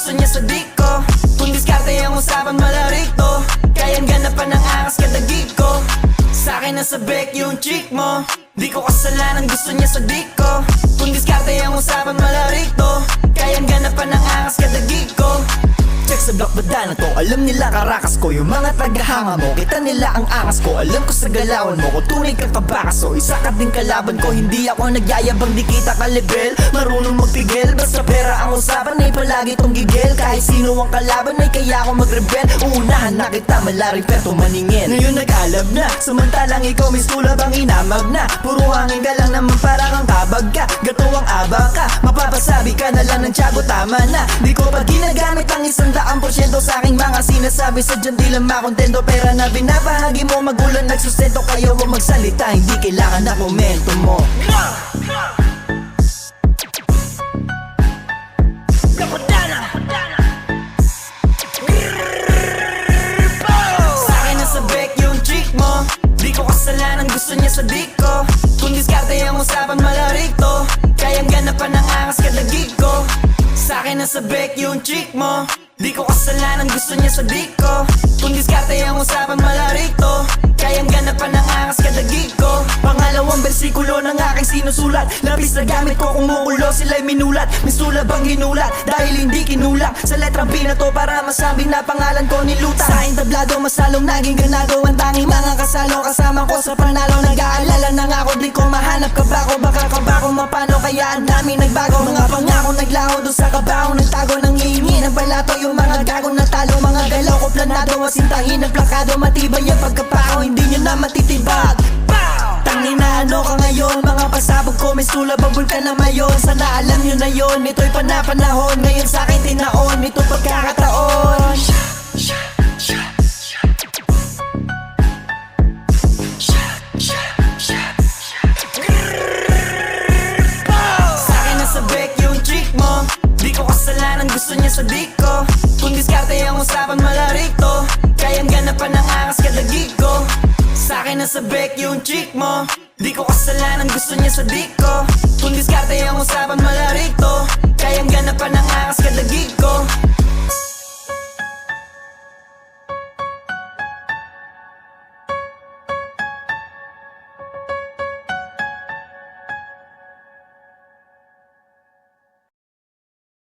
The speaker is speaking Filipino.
gusto niya sa dik ko. Kung diskarte ang usapan malarito, kayang ganapan ng angas kada gig ko. Sa'kin nasa bek yung chick mo, di ko kasalanan gusto niya sa dik ko. Kung diskarte ang usapan malarito, kayang ganapan ng angas kada gig ko. Check sa block bada na to, alam nila karakas ko. Yung mga tagahanga mo, kita nila ang angas ko. Alam ko sa galawan mo, kung tunay kang kabakaso, isa ka din kalaban ko. Hindi ako nagyayabang, di kita ka-level, marunong magpigil. Basta pera ang usapan ay palagi tong gigil. Kahit sino ang kalaban ay kaya ako magrebel. Uunahan na kita, malaring perto maningin. Ngayon nag-alab na, samantalang ikaw may tulab ang inamag na. Puro hangin ka lang naman para kang kabag ka. Gato ang abang ka, mapapasabi ka na lang ng tiyago, tama na. Di ko pa ginagamit ang 100% sa aking mga sinasabi. Sadyang di lang makontento, pera na binabahagi mo. Magulang nagsustento kayo, huwag magsalita, hindi kailangan na komento mo. Sa'kin nasa bek yung chick mo, di ko kasalanan gusto niya sa dik ko. Kung diskarte ang usapan malarito, kayang ganapan ng angas kada gig ko. Sa'kin nasa bek yung chick mo, di ko kasalanan gusto niya sa dik ko. Kung diskarte ang usapan malarito, kayang ganapan ng angas kada gig ko. Pangalawang bersikulo ng aking sinusulat, labis na gamit ko kumukulo, sila'y minulat. May sulab ang ginulat, dahil hindi kinulang. Sa letrang P na to para masabing na pangalan ko nilutan. Sa entablado masalong naging ganado, ang tanging mga kasalo kasama ko sa panalo. Nag-aalala na nga ako, di ko mahanap ka ba ko. Baka ka ba ko mapano, kaya ang dami nagbago. Mga pangako naglaho doon sa kabaho, nagtago ng iingi ng balato. Yung mga gago na talo, mga galaw ko planado, masintahin ng plakado. Matibay ang pagkapako, hindi nyo na matitibag. Tangin na ano ka ngayon, mga pasabog ko may sulab ang bulkan na mayon. Sana alam nyo na yon, ito'y panapanahon. Ngayon sa'kin tinaon, ito'y pagkakataon. Sa'kin nasa bek yung chick mo, di ko kasalanan gusto niya sa dik ko. Kung diskarte ang usapan malarito, kayang ganapan ng angas kada gig ko. Sa'kin nasa bek yung chick mo, di ko kasalanan gusto niya sa dik ko. Kung diskarte ang usapan